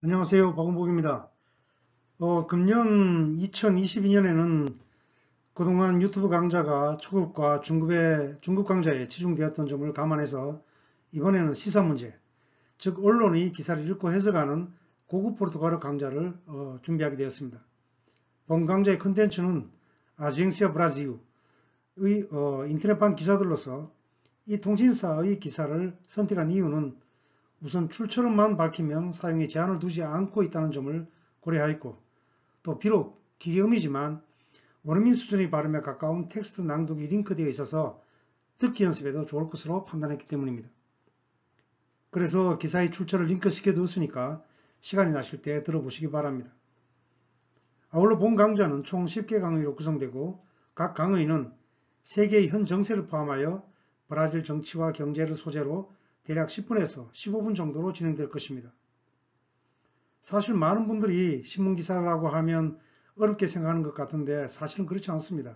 안녕하세요. 박은복입니다. 금년 2022년에는 그동안 유튜브 강좌가 초급과 중급 강좌에 치중되었던 점을 감안해서 이번에는 시사 문제, 즉 언론이 기사를 읽고 해석하는 고급 포르투갈어 강좌를 준비하게 되었습니다. 본 강좌의 컨텐츠는 아젠시아 브라질의 인터넷판 기사들로서 이 통신사의 기사를 선택한 이유는 우선 출처를만 밝히면 사용에 제한을 두지 않고 있다는 점을 고려하였고, 또 비록 기계음이지만 원어민 수준의 발음에 가까운 텍스트 낭독이 링크되어 있어서 듣기 연습에도 좋을 것으로 판단했기 때문입니다. 그래서 기사의 출처를 링크시켜 두었으니까 시간이 나실 때 들어보시기 바랍니다. 아울러 본 강좌는 총 10개 강의로 구성되고, 각 강의는 세계의 현 정세를 포함하여 브라질 정치와 경제를 소재로 대략 10분에서 15분 정도로 진행될 것입니다. 사실 많은 분들이 신문기사라고 하면 어렵게 생각하는 것 같은데 사실은 그렇지 않습니다.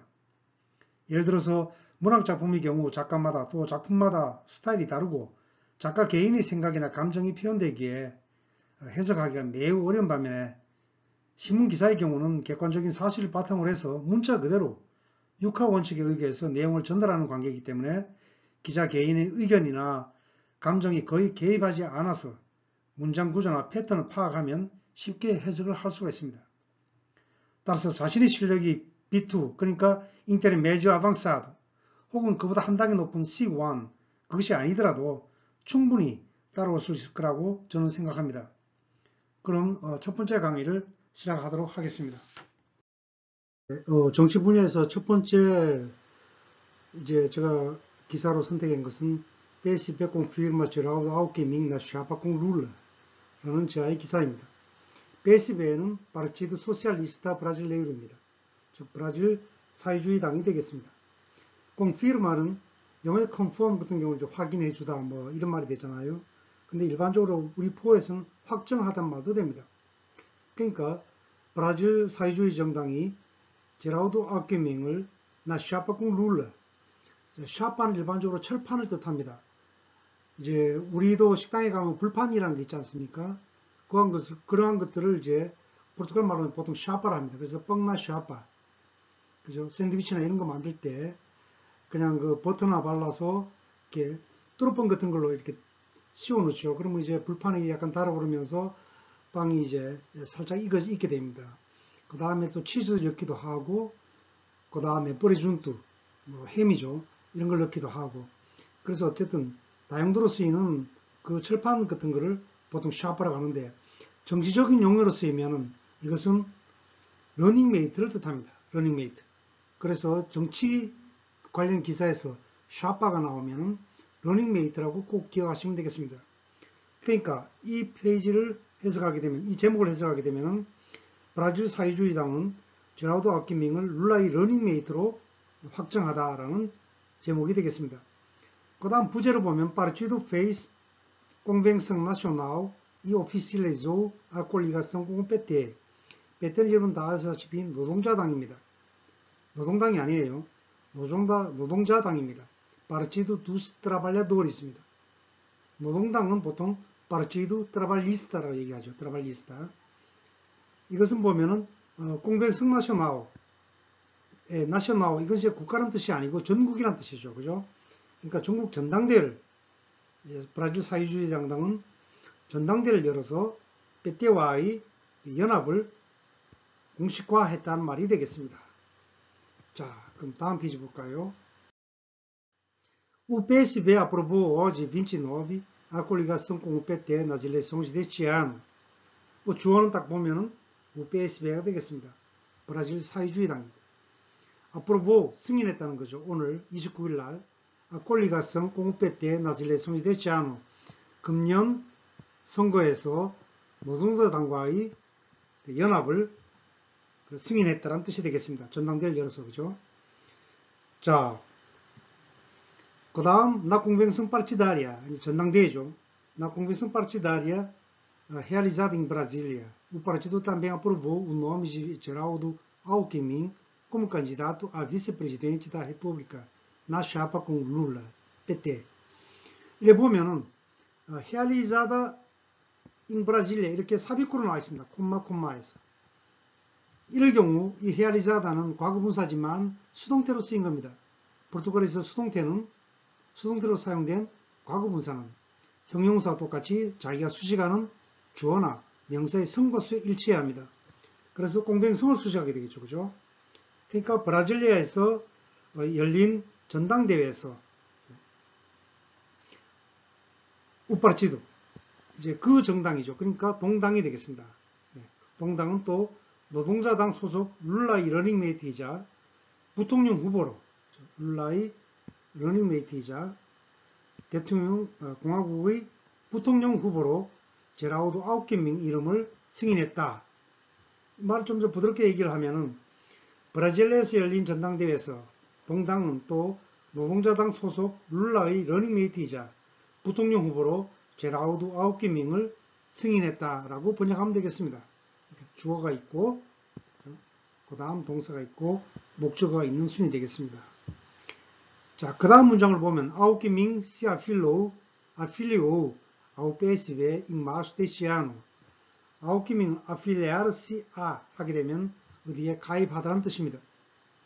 예를 들어서 문학작품의 경우 작가마다 또 작품마다 스타일이 다르고 작가 개인의 생각이나 감정이 표현되기에 해석하기가 매우 어려운 반면에 신문기사의 경우는 객관적인 사실을 바탕으로 해서 문자 그대로 육하 원칙에 의거해서 내용을 전달하는 관계이기 때문에 기자 개인의 의견이나 감정이 거의 개입하지 않아서 문장 구조나 패턴을 파악하면 쉽게 해석을 할 수가 있습니다. 따라서 자신의 실력이 B2, 그러니까 인터메디오 아방사도 혹은 그보다 한 단계 높은 C1, 그것이 아니더라도 충분히 따라올 수 있을 거라고 저는 생각합니다. 그럼 첫 번째 강의를 시작하도록 하겠습니다. 정치 분야에서 첫 번째 이제 제가 기사로 선택한 것은 PSB confirma Geraldo Alckmin na chapa com Lula 라는 저의 기사입니다. PSB는 Partido Socialista Brasileirob니다. 즉 브라질 사회주의당이 되겠습니다. confirma는 영어의 confirm 같은 경우는 확인해 주다 뭐 이런 말이 되잖아요. 근데 일반적으로 우리 포에서는 확정하다는 말도 됩니다. 그러니까 브라질 사회주의 정당이 제라우도 알케밍을 na chapa com Lula, 샤파는 일반적으로 철판을 뜻합니다. 이제 우리도 식당에 가면 불판이라는 게 있지 않습니까? 그러한 것들을 이제 포르투갈 말로는 보통 샤파라 합니다. 그래서 뻥나 샤파, 그죠? 샌드위치나 이런 거 만들 때 그냥 그 버터나 발라서 이렇게 뚜루뻥 같은 걸로 이렇게 씌워 놓죠. 그러면 이제 불판이 약간 달아오르면서 빵이 이제 살짝 익게 됩니다. 그 다음에 또 치즈를 넣기도 하고, 그 다음에 뿌리준뚜, 뭐 햄이죠. 이런 걸 넣기도 하고. 그래서 어쨌든 다용도로 쓰이는 그 철판 같은 거를 보통 샤프라고 하는데, 정치적인 용어로 쓰이면은 이것은 러닝메이트를 뜻합니다. 러닝메이트. 그래서 정치 관련 기사에서 샤파가 나오면은 러닝메이트라고 꼭 기억하시면 되겠습니다. 그러니까 이 페이지를 해석하게 되면, 이 제목을 해석하게 되면은 브라질 사회주의당은 제라우도 알케밍을 룰라의 러닝메이트로 확정하다라는 제목이 되겠습니다. 그 다음 부제로 보면 Partido fez convenção nacional e oficializou a coligação com o PT. PT는 여러분 다 아시다시피 노동자당입니다. 노동당이 아니에요. 노동자당입니다. Partido dos Trabalhadores입니다. 노동당은 보통 Partido Trabalhista라고 얘기하죠. Trabalhista. 이것은 보면은 convenção nacional, nacional 이건 이제 국가라는 뜻이 아니고 전국이라는 뜻이죠. 그죠? 그러니까 전국 전당대회를, 브라질 사회주의 정당은 전당대회를 열어서 PT와의 연합을 공식화했다는 말이 되겠습니다. 자, 그럼 다음 페이지 볼까요? O PSB aprovou hoje 29 a coligação com o PT nas eleições deste ano. 주어는 딱 보면은 o PSB가 되겠습니다. 브라질 사회주의당입니다. aprovou 승인했다는 거죠. 오늘 29일 날 a coligação com o PT nas eleições deste ano. 금년 선거에서 노동자당과의 연합을 승인했다는 뜻이 되겠습니다. 전당대회를 열어서, 그죠? 자, 그 다음, na convenção partidária, 전당대회죠. Na convenção partidária realizada em Brasília, o partido também aprovou o nome de Geraldo Alckmin como candidato a vice-presidente da República na chapa com Lula, PT. 이래 보면은 realizada in Brasilia 이렇게 삽입구로 나와 있습니다. 콤마에서. 이럴 경우 이 realiza다는 과거분사지만 수동태로 쓰인 겁니다. 포르투갈에서 수동태로 사용된 과거분사는 형용사와 똑같이 자기가 수식하는 주어나 명사의 성과 수에 일치해야 합니다. 그래서 공병성을 수식하게 되겠죠. 그죠? 그러니까 브라질리아에서 열린 전당대회에서 우파르치도 이제 그 정당이죠. 그러니까 동당이 되겠습니다. 동당은 또 노동자당 소속 룰라의 러닝메이트이자 부통령 후보로 룰라의 러닝메이트이자 대통령 공화국의 부통령 후보로 제라우드 아우케밍 이름을 승인했다. 말을 좀 더 부드럽게 얘기를 하면은 브라질에서 열린 전당대회에서 동당은 또 노동자당 소속 룰라의 러닝메이트이자 부통령 후보로 제라우드 아우케밍을 승인했다라고 번역하면 되겠습니다. 주어가 있고 그 다음 동사가 있고 목적어가 있는 순이 되겠습니다. 자, 그 다음 문장을 보면 아우케밍 se afiliou ao PSB em março deste ano. 아우케밍 afiliar-se a 하게 되면 어디에 가입하다라는 뜻입니다.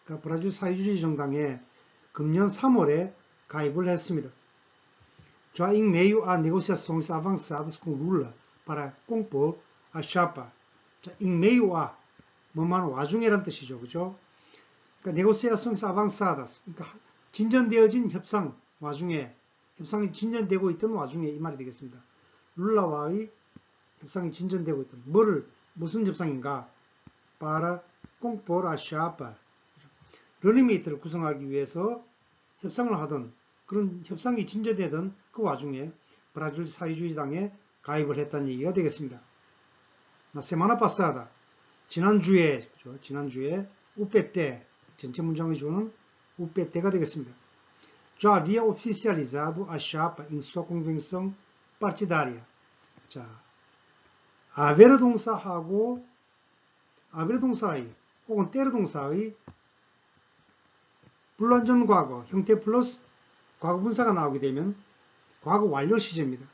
그러니까 브라질 사회주의 정당에 금년 3월에 가입을 했습니다. Já em meio a negociações avançadas com Lula para compor a chapa. 자, in meio a 뭐만 와중에란 뜻이죠. 그죠? 그러니까 negociações avançadas. 그러니까 진전되어진 협상 와중에 협상이 진전되고 있던 와중에 이 말이 되겠습니다. 룰라와의 협상이 진전되고 있던 무슨 협상인가? para compor a chapa. 러닝메이트를 구성하기 위해서 협상을 하던 그런 협상이 진전되던 그 와중에 브라질 사회주의당에 가입을 했다는 얘기가 되겠습니다. Na semana passada, 지난주에 우페떼 전체 문장의 주어는 우페떼가 되겠습니다. Já havia oficializado a chapa em sua convenção partidária. 자, 하베르 동사하고 하베르 동사의 혹은 테르 동사의 불완전 과거 형태 플러스 과거분사가 나오게 되면 과거 완료 시제입니다.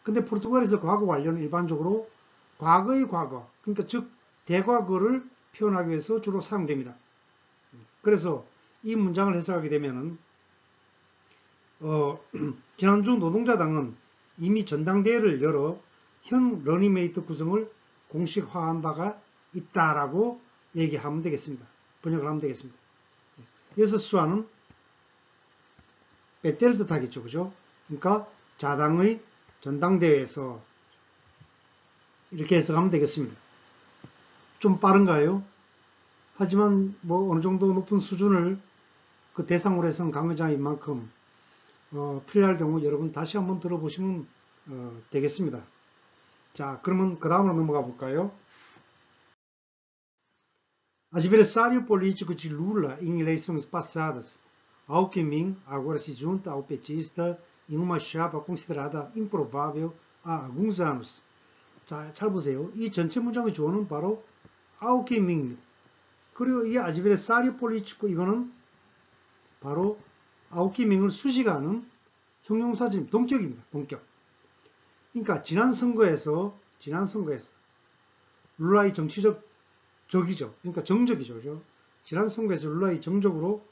근데 포르투갈에서 과거 완료는 일반적으로 과거의 과거, 그러니까 즉 대과거를 표현하기 위해서 주로 사용됩니다. 그래서 이 문장을 해석하게 되면은 지난주 노동자당은 이미 전당대회를 열어 현 러닝메이트 구성을 공식화한 바가 있다라고 얘기하면 되겠습니다. 번역을 하면 되겠습니다. 여기서 수화는 빼떼를 뜻하겠죠. 그죠? 그러니까 자당의 전당대회에서 이렇게 해석하면 되겠습니다. 좀 빠른가요? 하지만 뭐 어느 정도 높은 수준을 그 대상으로 해서는 강의자인 만큼 필요할 경우 여러분 다시 한번 들어보시면 되겠습니다. 자, 그러면 그 다음으로 넘어가 볼까요? Adversário político de Lula em eleições passadas, Alckmin agora se junta ao petista em uma chapa considerada improvável há alguns anos. 자, 잘 보세요. 이 전체 문장의 주어는 바로 아우케밍입니다. 그리고 이 adversário político 이거는 바로 아우케밍을 수식하는 형용사진 동격입니다. 동격. 그러니까 지난 선거에서 룰라의 정치적 적이죠. 그러니까 정적이죠. 그죠? 지난 선거에서 룰라의 정적으로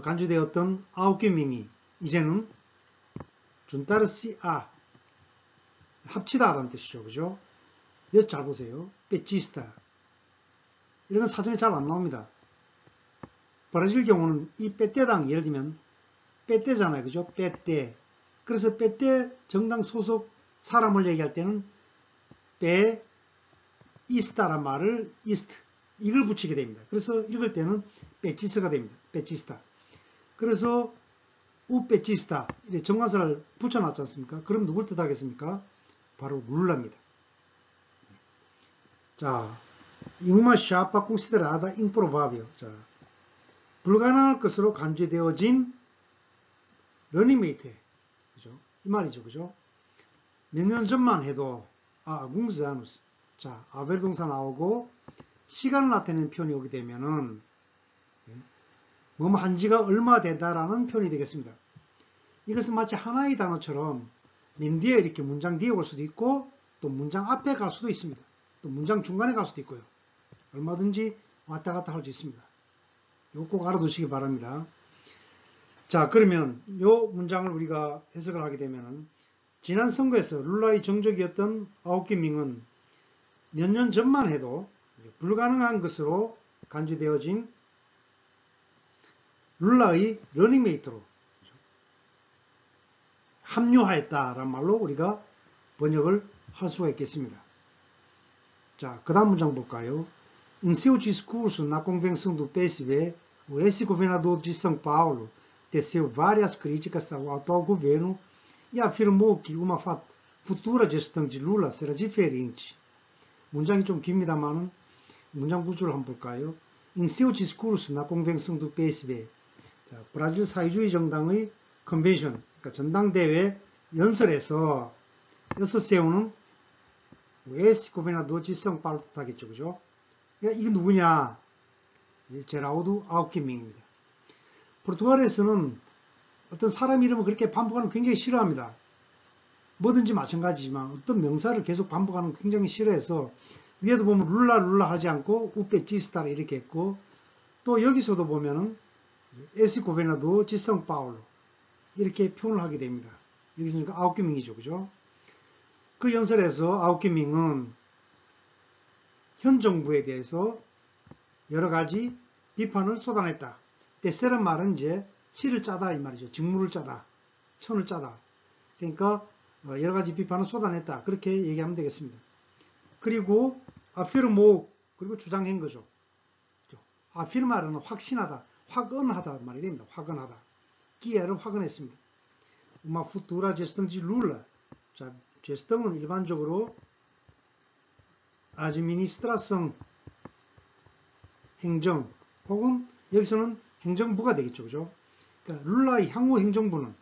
간주되었던 아우케밍이 이제는 준타르시아 합치다라는 뜻이죠. 그죠? 여기 잘 보세요. 빼치스타. 이런 건 사전에 잘 안 나옵니다. 브라질 경우는 이 빼떼당 예를 들면 빼떼잖아요. 그죠? 빼떼. 그래서 빼떼 정당 소속 사람을 얘기할 때는 빼 이스타란 말을 이스트 이걸 붙이게 됩니다. 그래서 읽을 때는 빼치스가 됩니다. 빼치스타. 그래서 우빼치스타 이렇게 정관사를 붙여놨지 않습니까? 그럼 누굴 뜻하겠습니까? 바로 룰라입니다. 자, uma chapa considerada improvável. 자, 불가능할 것으로 간주되어진 러닝메이트. 그죠? 이 말이죠. 그죠? 몇 년 전만 해도 alguns anos. 자, 아베르 동사 나오고 시간을 나타내는 표현이 오게 되면은 뭐 한지가 얼마 되다라는 표현이 되겠습니다. 이것은 마치 하나의 단어처럼 맨 뒤에 이렇게 문장 뒤에 올 수도 있고 또 문장 앞에 갈 수도 있습니다. 또 문장 중간에 갈 수도 있고요. 얼마든지 왔다 갔다 할 수 있습니다. 이거 꼭 알아두시기 바랍니다. 자, 그러면 이 문장을 우리가 해석을 하게 되면은 지난 선거에서 룰라의 정적이었던 아오키밍은 몇 년 전만 해도 불가능한 것으로 간주되어진 룰라의 러닝메이트로 합류하였다라는 말로 우리가 번역을 할 수가 있겠습니다. 자, 그 다음 문장 볼까요? Em seu discurso na Convenção do PSB, o ex-governador de São Paulo teceu várias críticas ao atual governo e afirmou que uma futura gestão de Lula será diferente. 문장이 좀 깁니다만은 문장 구조를 한번 볼까요? Em seu discurso na Convenção do PSB, 자, 브라질 사회주의 정당의 컨벤션, 그러니까 전당대회 연설에서 세우는 ex-governador de São Paulo 뜻하겠죠, 그죠? 그러니까 이게 누구냐? 제라우드 아우키밍입니다. 포르투갈에서는 어떤 사람 이름을 그렇게 반복하는 거 굉장히 싫어합니다. 뭐든지 마찬가지지만 어떤 명사를 계속 반복하는 거 굉장히 싫어해서 위에도 보면 룰라 하지 않고 우페치스타라 이렇게 했고 또 여기서도 보면은 에스 고베나도 지성 파울로 이렇게 표현을 하게 됩니다. 여기서 아우키밍이죠, 그죠? 그 연설에서 아우키밍은 현 정부에 대해서 여러 가지 비판을 쏟아냈다. 데세란 말은 이제 실을 짜다 이 말이죠. 직무를 짜다, 천을 짜다. 그러니까 여러 가지 비판을 쏟아냈다. 그렇게 얘기하면 되겠습니다. 그리고 아피르모 그리고 주장한 거죠. 아피르마르는 확신하다, 확언하다 말이 됩니다. 확언하다. 기회를 확언했습니다. Uma futura gestão de Lula. 자, gestão는 일반적으로 administração, 행정, 혹은 여기서는 행정부가 되겠죠, 그죠? 그러니까 룰라의 향후 행정부는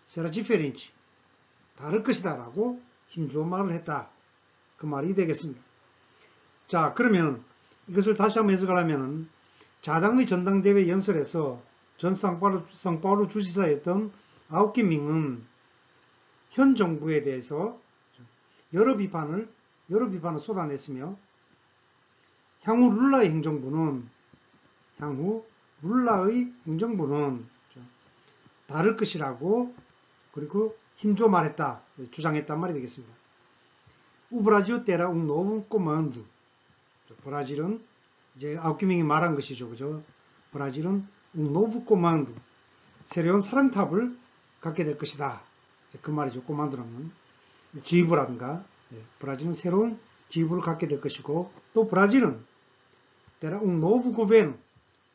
será diferente, 다를 것이다 라고 힘주어 말을 했다. 그 말이 되겠습니다. 자, 그러면 이것을 다시 한번 해석을 하면은 자당의 전당대회 연설에서 전 상파울루 주지사였던 아우키밍은 현 정부에 대해서 여러 비판을 쏟아냈으며 향후 룰라의 행정부는 다를 것이라고 그리고 힘줘 말했다, 주장했단 말이 되겠습니다. O Brasil terá um novo comando. 브라질은 이제 아우키밍이 말한 것이죠, 그죠? 브라질은 um novo comando, 새로운 사령탑을 갖게 될 것이다. 그 말이죠. 코만도라는 지휘부라든가. 브라질은 새로운 지휘부를 갖게 될 것이고 또 브라질은 terá um novo governo,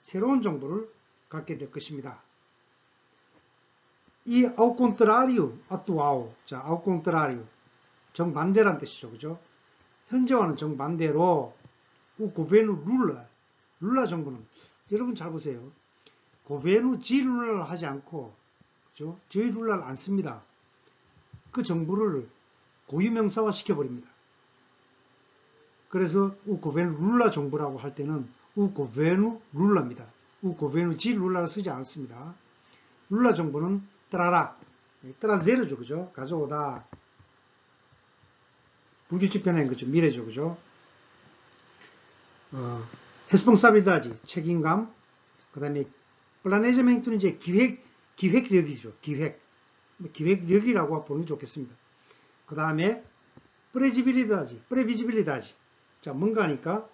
새로운 정부를 갖게 될 것입니다. 이 ao contrário atual, 자, ao contrário 정반대란 뜻이죠, 그죠? 현재와는 정반대로 o governo 룰라 정부는 여러분 잘 보세요. governo de Lula를 하지 않고, 그죠? 저희 룰라를 안 씁니다. 그 정부를 고유명사화 시켜버립니다. 그래서 o governo 룰라 정부라고 할 때는 o governo 룰라입니다. o governo de Lula를 쓰지 않습니다. 룰라 정부는 따라라, 따라제르죠, 그죠? 가져오다. 불규칙 변화인 거죠. 미래죠, 그죠? responsabilidade, 책임감. 그 다음에 플라네지멘트는 이제 기획력이죠. 기획력이라고 보는 게 좋겠습니다. 그 다음에 프레비지빌리다지. 자, 뭔가 하니까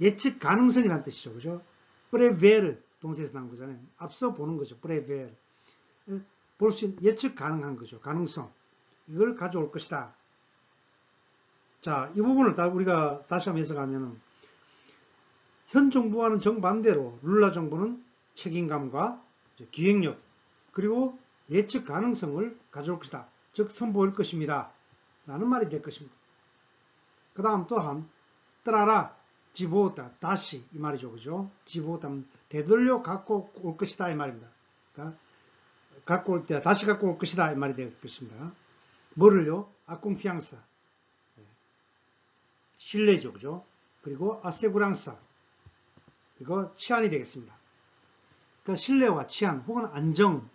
예측 가능성이라는 뜻이죠, 그죠? 프레베르 동사에서 나온 거잖아요. 앞서 보는 거죠. 프레베르. 볼 수 있는 예측 가능한 거죠. 가능성. 이걸 가져올 것이다. 자, 이 부분을 우리가 다시 한번 해석하면은 현 정부와는 정반대로 룰라 정부는 책임감과 기획력 그리고 예측 가능성을 가져올 것이다. 즉 선보일 것입니다. 라는 말이 될 것입니다. 그 다음 또한 따라라 지보다 다시 이 말이죠, 그죠? 지보다 되돌려 갖고 올 것이다 이 말입니다. 그러니까 갖고 올 때 다시 갖고 올 것이다 이 말이 될 것입니다. 뭐를요? 아콩피앙사, 신뢰죠, 그죠? 그리고 아세구랑사, 이거 치안이 되겠습니다. 그러니까 신뢰와 치안 혹은 안정.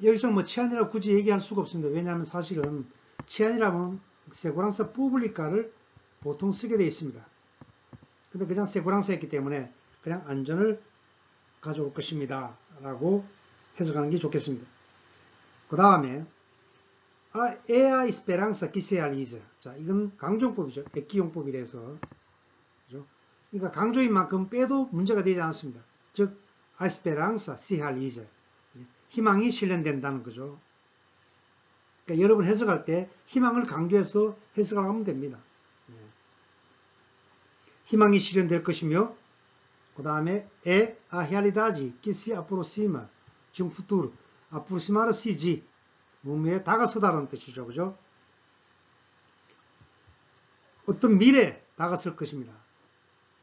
여기서 뭐 치안이라고 굳이 얘기할 수가 없습니다. 왜냐하면 사실은 치안이라면 세구랑사 푸블리카를 보통 쓰게 되어 있습니다. 근데 그냥 세구랑사 했기 때문에 그냥 안전을 가져올 것입니다. 라고 해석하는 게 좋겠습니다. 그 다음에 é a esperança que se realiza. 자, 이건 강조용법이죠. 액기용법이라서. 그죠? 그러니까 강조인 만큼 빼도 문제가 되지 않습니다. 즉, a esperança se realiza. 희망이 실현된다는 거죠. 그러니까 여러분 해석할 때 희망을 강조해서 해석을 하면 됩니다. 희망이 실현될 것이며, 그 다음에 é a realidade que se aproxima de um futuro. aproximar-se 몸에 다가서다라는 뜻이죠. 그죠? 어떤 미래에 다가설 것입니다.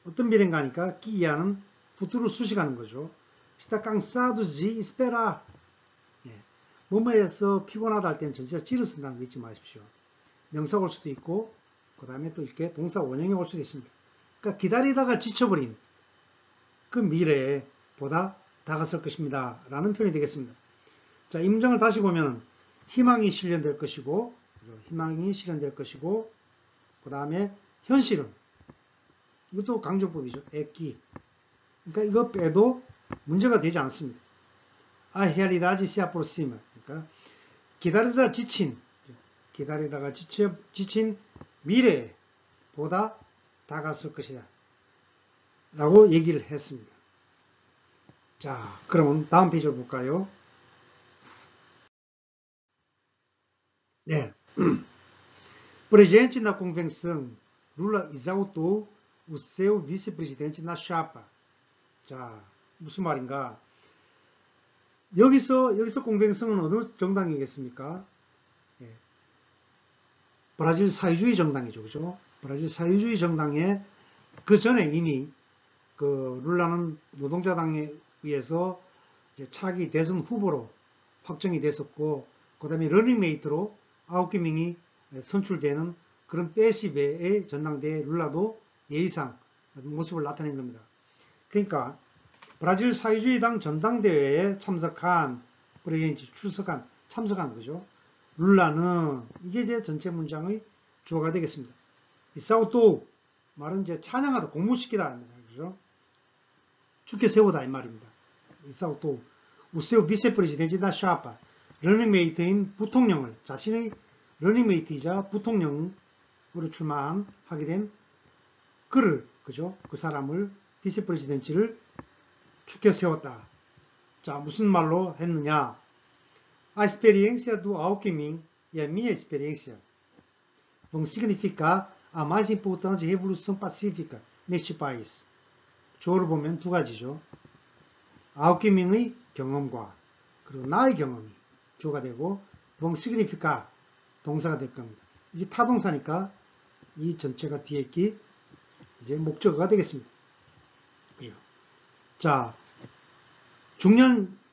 어떤 미래인가 하니까 끼야는 futuro 수식하는 거죠. está cansado de esperar. 뭐뭐에서 피곤하다 할 때는 전치사 지를 쓴다는 거 잊지 마십시오. 명사가 올 수도 있고 그 다음에 또 이렇게 동사 원형이 올 수도 있습니다. 그러니까 기다리다가 지쳐버린 그 미래에 보다 다가설 것입니다. 라는 표현이 되겠습니다. 자, 이 문장을 다시 보면 희망이 실현될 것이고, 희망이 실현될 것이고, 그 다음에 현실은, 이것도 강조법이죠. 액기. 그러니까 이거 빼도 문제가 되지 않습니다. A realidade se aproxima. 그러니까 기다리다가 지친 미래에 보다 다가설 것이다. 라고 얘기를 했습니다. 자, 그러면 다음 페이지를 볼까요? 네. Presente na convenção, Lula exaltou o seu vice-presidente na chapa. 자, 무슨 말인가? 여기서 공병성은 어느 정당이겠습니까? 예. 브라질 사회주의 정당이죠. 그죠? 브라질 사회주의 정당에 그 전에 이미 그 룰라는 노동자당에 의해서 이제 차기 대선 후보로 확정이 됐었고, 그 다음에 러닝메이트로 9개 명이 선출되는 그런 빼시베의 전당대회 룰라도 예의상 모습을 나타낸 겁니다. 그러니까 브라질 사회주의당 전당대회에 참석한 참석한 거죠. 룰라는 이게 이제 전체 문장의 주어가 되겠습니다. 이사우토 말은 이제 찬양하다, 공무시키다, 그죠? 죽게 세우다 이 말입니다. 이사우토 우세우 비세프레지덴티다 샤파 러닝메이트인 부통령을 자신의 러닝메이트이자 부통령으로 출마하게 된 그를, 그죠? 그 사람을 비세프레지덴티를 죽게 세웠다. 자, 무슨 말로 했느냐? A experiência do Alckmin e a minha experiência vão significar a mais importante revolução pacífica neste país. 주어를 보면 두 가지죠. 아웃기밍의 경험과 그리고 나의 경험이 주어가 되고 vão significar 동사가 될 겁니다. 이게 타동사니까 이 전체가 뒤에 있기 이제 목적어가 되겠습니다. 그죠? 자,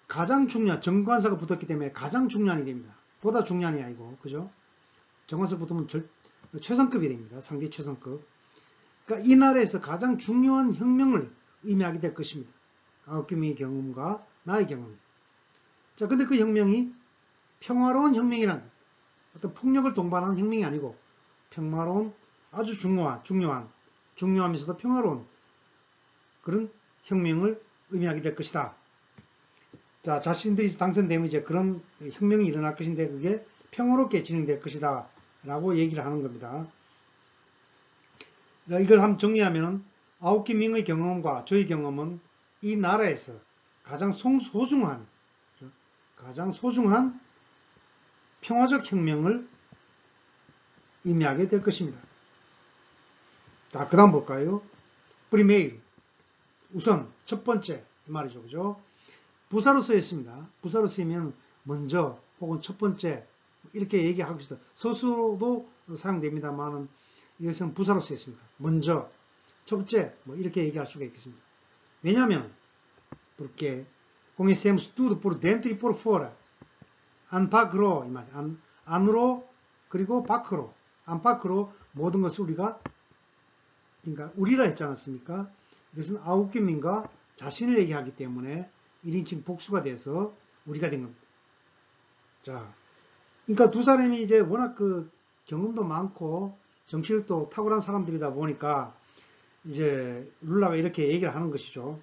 가장 중요한, 정관사가 붙었기 때문에 가장 중요한이 됩니다. 보다 중요한이 아니고, 그죠? 정관사 붙으면 최선급이 됩니다. 상대 최선급. 그러니까 이 나라에서 가장 중요한 혁명을 의미하게 될 것입니다. 아웃기미의 경험과 나의 경험. 자, 근데 그 혁명이 평화로운 혁명이라는 것. 어떤 폭력을 동반하는 혁명이 아니고, 평화로운, 아주 중요하면서도 평화로운 그런 혁명을 의미하게 될 것이다. 자, 자신들이 당선되면 이제 그런 혁명이 일어날 것인데 그게 평화롭게 진행될 것이다 라고 얘기를 하는 겁니다. 그러니까 이걸 한번 정리하면 아웃기밍의 경험과 저의 경험은 이 나라에서 가장 소중한 평화적 혁명을 의미하게 될 것입니다. 자, 그 다음 볼까요? 프리메일, 우선 첫 번째 이 말이죠. 그죠? 부사로 쓰였습니다. 부사로 쓰이면 먼저 혹은 첫 번째 이렇게 얘기하고 싶다. 서술도 사용됩니다만은 이것은 부사로 쓰였습니다. 먼저, 첫 번째 뭐 이렇게 얘기할 수가 있겠습니다. 왜냐하면 porque conhecemos tudo por dentro e por fora. 안팎으로 이 말, 안으로 그리고 밖으로, 안팎으로 모든 것을 우리가 그러니까 우리라 했지 않았습니까? 이것은 아웃기민과 자신을 얘기하기 때문에 1인칭 복수가 돼서 우리가 된 겁니다. 자, 그러니까 두 사람이 이제 워낙 그 경험도 많고 정치력도 탁월한 사람들이다 보니까 이제 룰라가 이렇게 얘기를 하는 것이죠.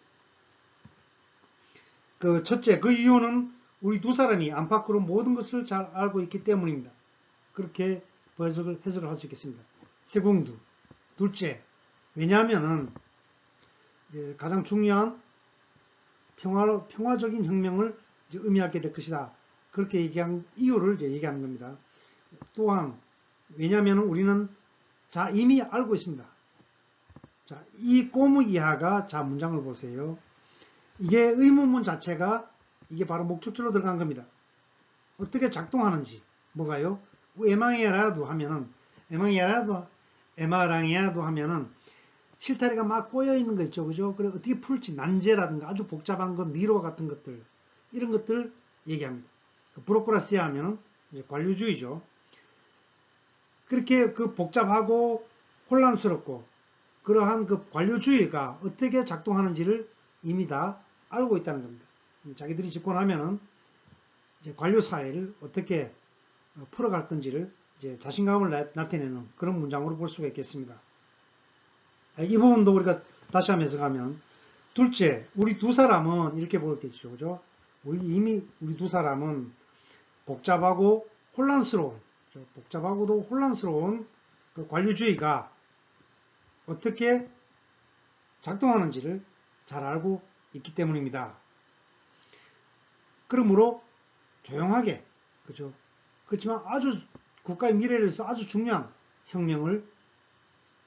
그 첫째, 그 이유는 우리 두 사람이 안팎으로 모든 것을 잘 알고 있기 때문입니다. 그렇게 해석을 할 수 있겠습니다. 세공두. 둘째, 왜냐하면은 가장 중요한 평화적인 혁명을 의미하게 될 것이다. 그렇게 얘기한 이유를 얘기하는 겁니다. 또한 왜냐하면 우리는 이미 알고 있습니다. 자, 이 꼬무 이하가 자 문장을 보세요. 이게 의문문 자체가 이게 바로 목적절로 들어간 겁니다. 어떻게 작동하는지 뭐가요? 에망에라도 하면은 에마랑이라도 하면은 실타래가 막 꼬여 있는 거 있죠, 그죠? 그래 어떻게 풀지 난제라든가 아주 복잡한 것 미로와 같은 것들 이런 것들 얘기합니다. 브로크라시아 하면은 관료주의죠. 그렇게 그 복잡하고 혼란스럽고 그러한 그 관료주의가 어떻게 작동하는지를 이미 다 알고 있다는 겁니다. 자기들이 집권하면은 이제 관료 사회를 어떻게 풀어갈 건지를 이제 자신감을 나타내는 그런 문장으로 볼 수가 있겠습니다. 이 부분도 우리가 다시 한번 해석하면 둘째, 우리 두 사람은 이렇게 보겠죠, 그죠? 우리 두 사람은 복잡하고도 혼란스러운 그 관료주의가 어떻게 작동하는지를 잘 알고 있기 때문입니다. 그러므로 조용하게, 그죠? 그렇지만 아주 국가의 미래를 위해서 아주 중요한 혁명을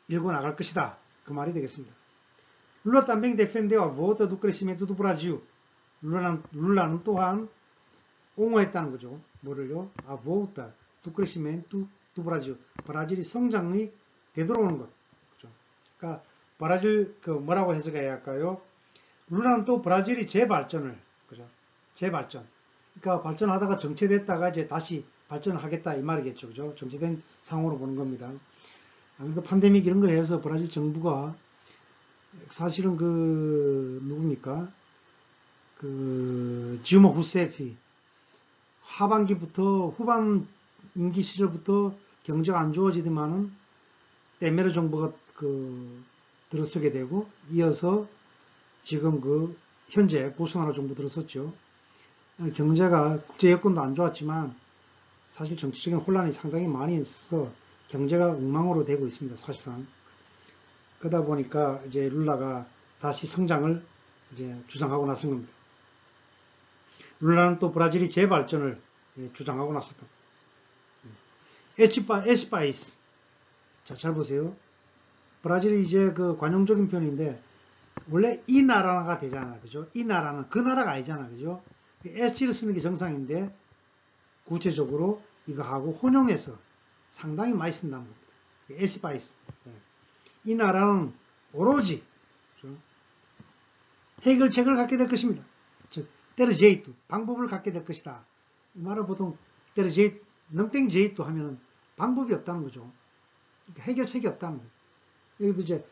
일궈 나갈 것이다. 그 말이 되겠습니다. Lula também defendeu a volta do crescimento do Brasil. 룰라는 또한 옹호했다는 거죠. 뭐를요? A volta do crescimento do Brasil. 브라질이 성장이 되돌아오는 것. 그죠? 그러니까 브라질 뭐라고 해석해야 할까요? 룰라는 또 브라질이 재발전을, 그죠? 재발전. 그러니까 발전하다가 정체됐다가 이제 다시 발전을 하겠다 이 말이겠죠, 그죠? 정체된 상황으로 보는 겁니다. 아무래도 팬데믹 이런 걸 해서 브라질 정부가 사실은 누굽니까? 지우마 후세피 하반기부터 후반 임기 시절부터 경제가 안 좋아지더만은 테메르 정부가 들어서게 되고 이어서 지금 현재 보스나로 정부 들어섰죠. 경제가 국제 여건도 안 좋았지만 사실 정치적인 혼란이 상당히 많이 있어서 경제가 엉망으로 되고 있습니다. 사실상. 그러다 보니까 이제 룰라가 다시 성장을 이제 주장하고 나선 겁니다. 룰라는 또 브라질이 재발전을 주장하고 나섰다. 에스파이스. 자, 잘 보세요. 브라질이 이제 관용적인 표현인데 원래 이 나라가 되잖아, 그죠? 이 나라는 그 나라가 아니잖아, 그죠? S를 쓰는 게 정상인데 구체적으로 이거하고 혼용해서 상당히 많이 쓴다는 겁니다. 에스파이스. 이 나라는 오로지 해결책을 갖게 될 것입니다. 즉, 테르제이투, 방법을 갖게 될 것이다. 이 말은 보통 테르제이투, 능땡제이투 하면은 방법이 없다는 거죠. 그러니까 해결책이 없다는 거예요. 여기도 이제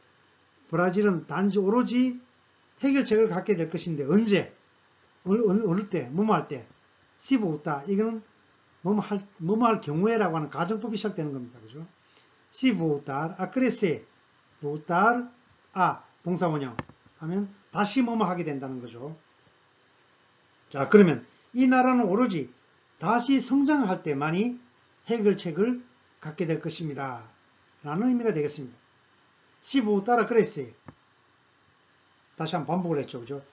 브라질은 단지 오로지 해결책을 갖게 될 것인데 언제? 어느 때? 뭐뭐 할 때? 시보우타. 이거는 뭐뭐 할 경우에라고 하는 가정법이 시작되는 겁니다. 그죠? 시보우타, 아크레세, 보우타, 동사원형 하면 다시 뭐뭐 하게 된다는 거죠. 자, 그러면 이 나라는 오로지 다시 성장할 때만이 해결책을 갖게 될 것입니다. 라는 의미가 되겠습니다. 시보우타라 그레세. 다시 한번 반복을 했죠. 그죠?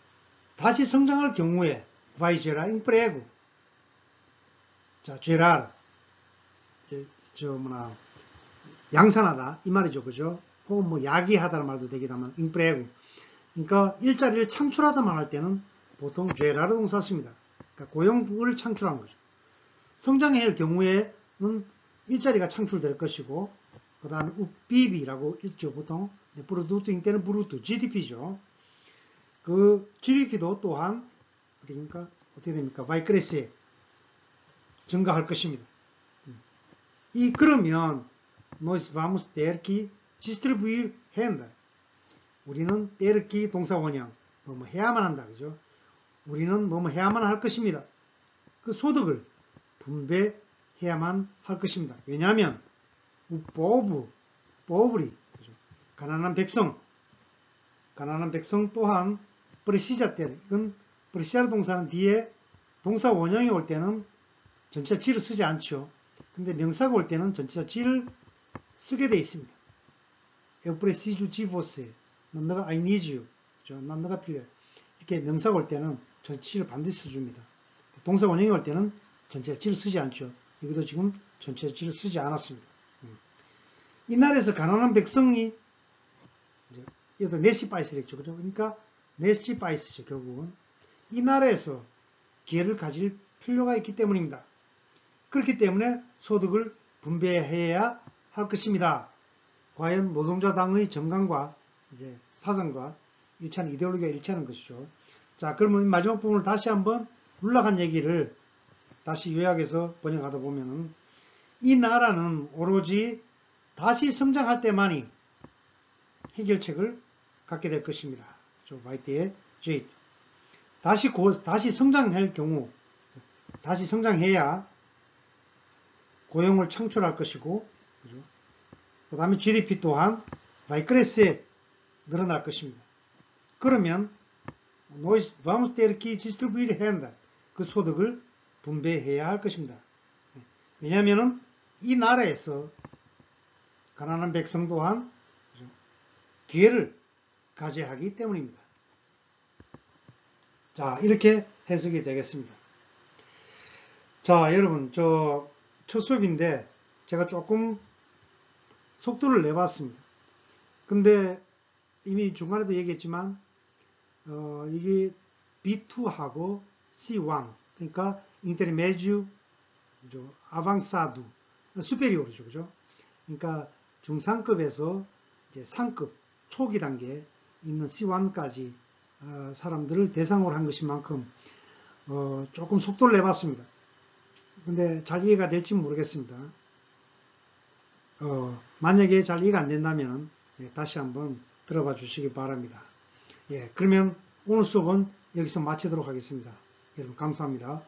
다시 성장할 경우에 vai gerar emprego. 자, gerar 양산하다 이 말이죠. 그죠? 혹은 뭐 야기하다는 말도 되기도 emprego. 그러니까 일자리를 창출하다만 할 때는 보통 gerar 동사 씁니다. 그러니까 고용을 창출한 거죠. 성장할 경우에는 일자리가 창출될 것이고 그 다음에 PIB라고 있죠. 보통 produto interno bruto, GDP죠. 그 GDP도 또한 어떻게 됩니까? vai crescer, 증가할 것입니다. 그러면 nós vamos ter que distribuir renda. 우리는 ter que 동사 원형 해야만 한다, 그죠? 우리는 해야만 할 것입니다. 그 소득을 분배해야만 할 것입니다. 왜냐하면 pobre, 가난한 백성 또한 프레시자 때는, 이건 프레시자 동사는 뒤에 동사 원형이 올 때는 전치사 지를 쓰지 않죠. 근데 명사가 올 때는 전치사 지를 쓰게 되어 있습니다. Eu preciso de você. 난 너가 I need you. 난 너가 필요해. 이렇게 명사가 올 때는 전치사를 반드시 써줍니다. 동사 원형이 올 때는 전치사 지를 쓰지 않죠. 여기도 지금 전치사 지를 쓰지 않았습니다. 이 나라에서 가난한 백성이, 얘도 네시 바이스를 했죠. 그죠? 그러니까 네시 바이스죠. 결국은 이 나라에서 기회를 가질 필요가 있기 때문입니다. 그렇기 때문에 소득을 분배해야 할 것입니다. 과연 노동자당의 정강과 이제 사상과 일치하는 이데올로기가 일치하는 것이죠. 자, 그러면 마지막 부분을 다시 한번 물락한 얘기를 다시 요약해서 번역하다 보면은, 이 나라는 오로지 다시 성장할 때만이 해결책을 갖게 될 것입니다. 저 화이트의 J. 다시 성장할 경우, 다시 성장해야 고용을 창출할 것이고, 그 다음에 GDP 또한 바이크레스에 늘어날 것입니다. 그러면 nós vamos ter que distribuir renda, 그 소득을 분배해야 할 것입니다. 왜냐하면 이 나라에서 가난한 백성 또한 기회를 가져야 하기 때문입니다. 자, 이렇게 해석이 되겠습니다. 자, 여러분, 첫 수업인데 제가 조금 속도를 내봤습니다. 근데 이미 중간에도 얘기했지만 이게 B2하고 C1, 그러니까 intermédio, avançado, superior죠, 그죠? 그러니까 중상급에서 이제 상급, 초기 단계에 있는 C1까지 사람들을 대상으로 한 것인 만큼 조금 속도를 내봤습니다. 근데 잘 이해가 될지 모르겠습니다. 만약에 잘 이해가 안 된다면 다시 한번 들어봐 주시기 바랍니다. 예, 그러면 오늘 수업은 여기서 마치도록 하겠습니다. 여러분 감사합니다.